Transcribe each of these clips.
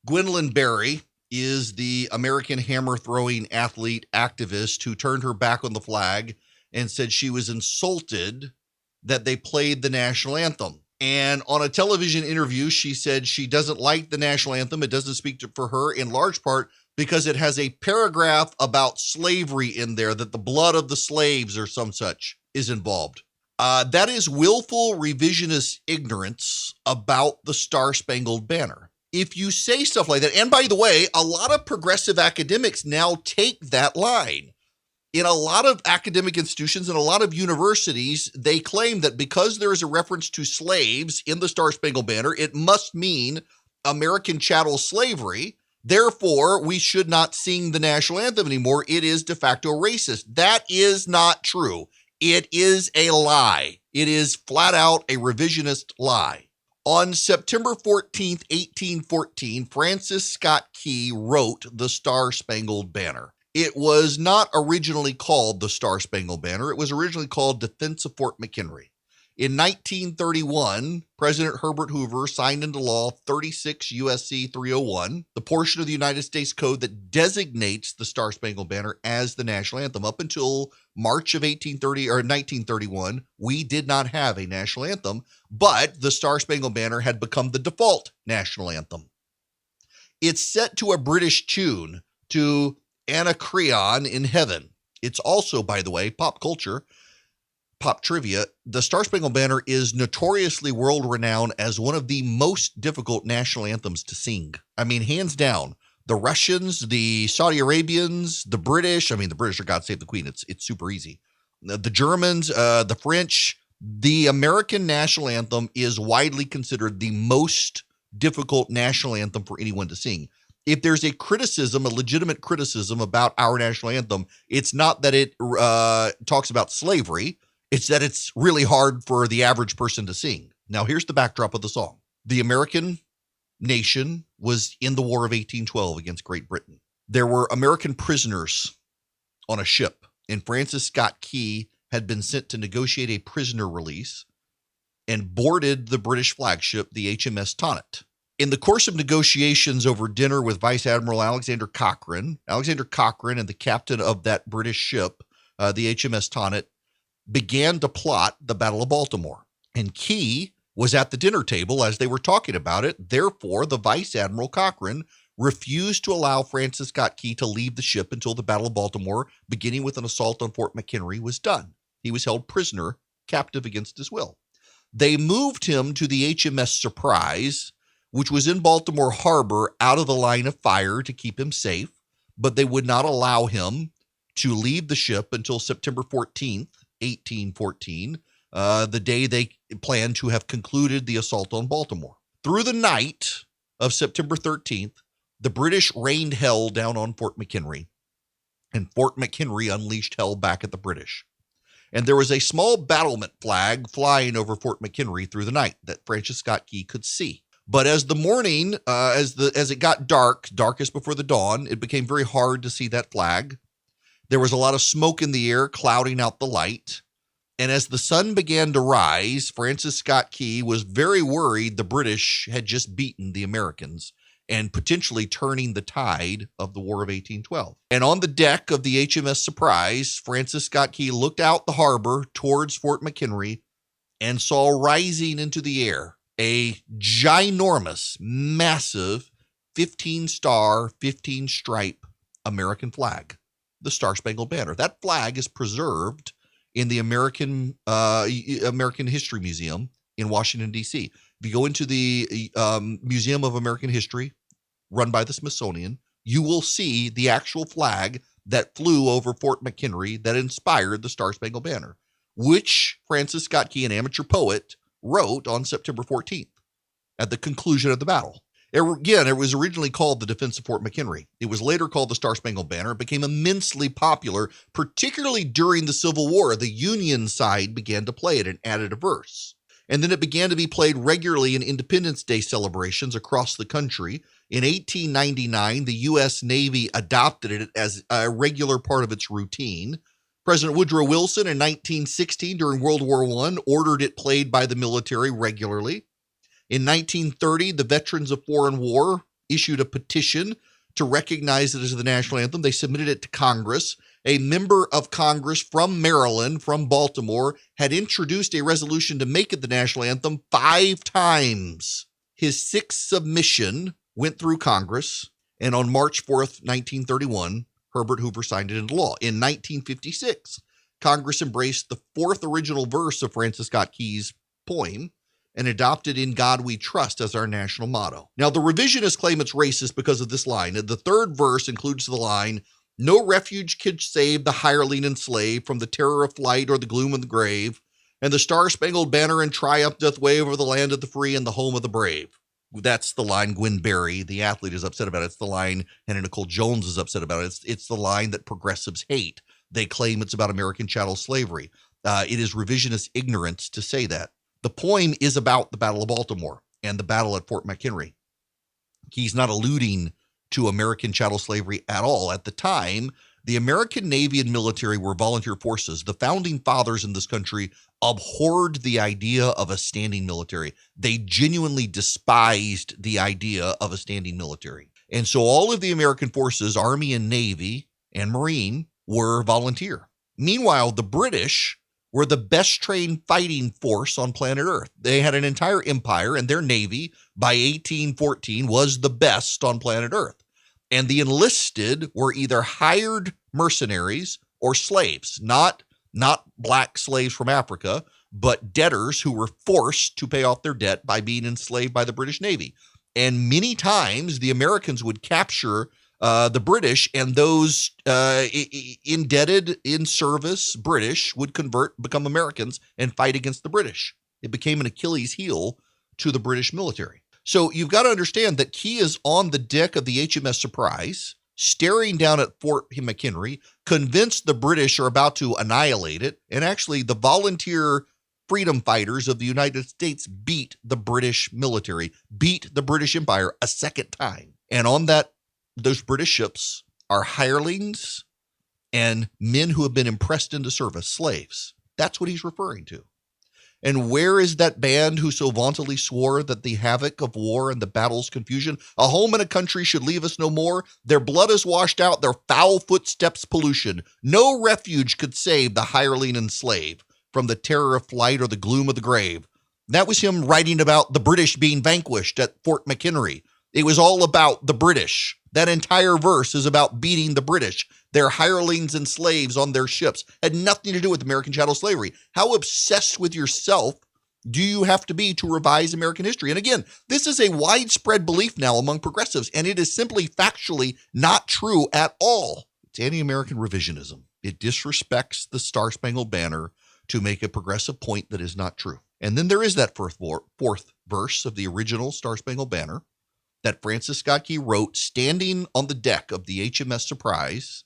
Gwendolyn Berry is the American hammer-throwing athlete activist who turned her back on the flag and said she was insulted that they played the national anthem. And on a television interview, she said she doesn't like the national anthem. It doesn't speak for her in large part because it has a paragraph about slavery in there, that the blood of the slaves or some such is involved. That is willful revisionist ignorance about the Star-Spangled Banner. If you say stuff like that, and by the way, a lot of progressive academics now take that line. In a lot of academic institutions and a lot of universities, they claim that because there is a reference to slaves in the Star-Spangled Banner, it must mean American chattel slavery. Therefore, we should not sing the national anthem anymore. It is de facto racist. That is not true. It is a lie. It is flat out a revisionist lie. On September 14th, 1814, Francis Scott Key wrote the Star-Spangled Banner. It was not originally called the Star-Spangled Banner. It was originally called Defense of Fort McHenry. In 1931, President Herbert Hoover signed into law 36 U.S.C. 301, the portion of the United States Code that designates the Star-Spangled Banner as the national anthem. Up until March of 1931, we did not have a national anthem, but the Star-Spangled Banner had become the default national anthem. It's set to a British tune, to Anacreon in Heaven. It's also, by the way, pop culture, pop trivia. The Star-Spangled Banner is notoriously world-renowned as one of the most difficult national anthems to sing. I mean, hands down. The Russians, the Saudi Arabians, the British, the British are God Save the Queen. It's super easy. The Germans, the French, the American national anthem is widely considered the most difficult national anthem for anyone to sing. If there's a criticism, a legitimate criticism about our national anthem, it's not that it talks about slavery. It's that it's really hard for the average person to sing. Now, here's the backdrop of the song. The American nation was in the War of 1812 against Great Britain. There were American prisoners on a ship, and Francis Scott Key had been sent to negotiate a prisoner release and boarded the British flagship, the HMS Tonnant. In the course of negotiations over dinner with Vice Admiral Alexander Cochrane and the captain of that British ship, the HMS Tonnant, began to plot the Battle of Baltimore. And Key was at the dinner table as they were talking about it. Therefore, the Vice Admiral Cochrane refused to allow Francis Scott Key to leave the ship until the Battle of Baltimore, beginning with an assault on Fort McHenry, was done. He was held prisoner, captive against his will. They moved him to the HMS Surprise, which was in Baltimore Harbor, out of the line of fire to keep him safe, but they would not allow him to leave the ship until September 14th, 1814, the day they planned to have concluded the assault on Baltimore. Through the night of September 13th, the British rained hell down on Fort McHenry, and Fort McHenry unleashed hell back at the British. And there was a small battlement flag flying over Fort McHenry through the night that Francis Scott Key could see. But as the morning, as it got dark, darkest before the dawn, it became very hard to see that flag. There was a lot of smoke in the air, clouding out the light. And as the sun began to rise, Francis Scott Key was very worried the British had just beaten the Americans and potentially turning the tide of the War of 1812. And on the deck of the HMS Surprise, Francis Scott Key looked out the harbor towards Fort McHenry and saw rising into the air a ginormous, massive 15-star, 15-stripe American flag, the Star-Spangled Banner. That flag is preserved in the American History Museum in Washington, D.C. If you go into the Museum of American History, run by the Smithsonian, you will see the actual flag that flew over Fort McHenry that inspired the Star-Spangled Banner, which Francis Scott Key, an amateur poet, wrote on September 14th at the conclusion of the battle. It was originally called the Defense of Fort McHenry. It was later called the Star-Spangled Banner. It became immensely popular, particularly during the Civil War. The Union side began to play it and added a verse. And then it began to be played regularly in Independence Day celebrations across the country. In 1899, the U.S. Navy adopted it as a regular part of its routine. President Woodrow Wilson in 1916, during World War I, ordered it played by the military regularly. In 1930, the Veterans of Foreign War issued a petition to recognize it as the national anthem. They submitted it to Congress. A member of Congress from Maryland, from Baltimore, had introduced a resolution to make it the national anthem 5 times. His 6th submission went through Congress, and on March 4th, 1931, Herbert Hoover signed it into law. In 1956, Congress embraced the 4th original verse of Francis Scott Key's poem and adopted "In God We Trust" as our national motto. Now, the revisionists claim it's racist because of this line. The 3rd verse includes the line, "No refuge could save the hireling and slave from the terror of flight or the gloom of the grave, and the Star-Spangled Banner in triumph doth wave over the land of the free and the home of the brave." That's the line Gwen, the athlete, is upset about. It's the line Hannah Nicole Jones is upset about. It's the line that progressives hate. They claim it's about American chattel slavery. It is revisionist ignorance to say that. The poem is about the Battle of Baltimore and the battle at Fort McHenry. He's not alluding to American chattel slavery at all. At the time, the American Navy and military were volunteer forces. The founding fathers in this country abhorred the idea of a standing military. They genuinely despised the idea of a standing military. And so all of the American forces, Army and Navy and Marine, were volunteer. Meanwhile, the British were the best trained fighting force on planet Earth. They had an entire empire, and their Navy, by 1814, was the best on planet Earth. And the enlisted were either hired mercenaries or slaves, not black slaves from Africa, but debtors who were forced to pay off their debt by being enslaved by the British Navy. And many times the Americans would capture the British, and those indebted in service British would become Americans and fight against the British. It became an Achilles heel to the British military. So you've got to understand that Key is on the deck of the HMS Surprise, staring down at Fort McHenry, convinced the British are about to annihilate it. And actually, the volunteer freedom fighters of the United States beat the British military, beat the British Empire a second time. And on those British ships are hirelings and men who have been impressed into service, slaves. That's what he's referring to. And where is that band who so vauntily swore that the havoc of war and the battle's confusion, a home and a country should leave us no more? Their blood is washed out, their foul footsteps pollution. No refuge could save the hireling and slave from the terror of flight or the gloom of the grave. That was him writing about the British being vanquished at Fort McHenry. It was all about the British. That entire verse is about beating the British. Their hirelings and slaves on their ships had nothing to do with American chattel slavery. How obsessed with yourself do you have to be to revise American history? And again, this is a widespread belief now among progressives, and it is simply factually not true at all. It's anti-American revisionism. It disrespects the Star-Spangled Banner to make a progressive point that is not true. And then there is that fourth verse of the original Star-Spangled Banner that Francis Scott Key wrote standing on the deck of the HMS Surprise,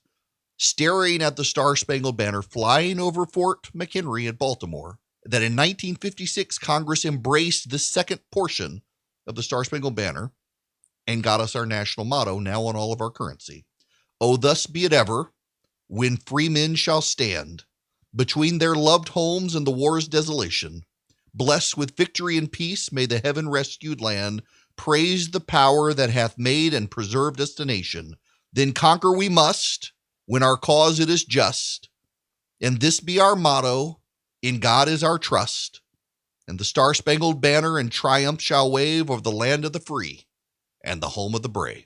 staring at the Star-Spangled Banner flying over Fort McHenry at Baltimore, that in 1956, Congress embraced the second portion of the Star-Spangled Banner and got us our national motto, now on all of our currency. "Oh, thus be it ever, when free men shall stand between their loved homes and the war's desolation. Blessed with victory and peace, may the heaven-rescued land praise the power that hath made and preserved us a nation. Then conquer we must, when our cause it is just. And this be our motto, in God is our trust. And the Star-Spangled Banner in triumph shall wave over the land of the free and the home of the brave."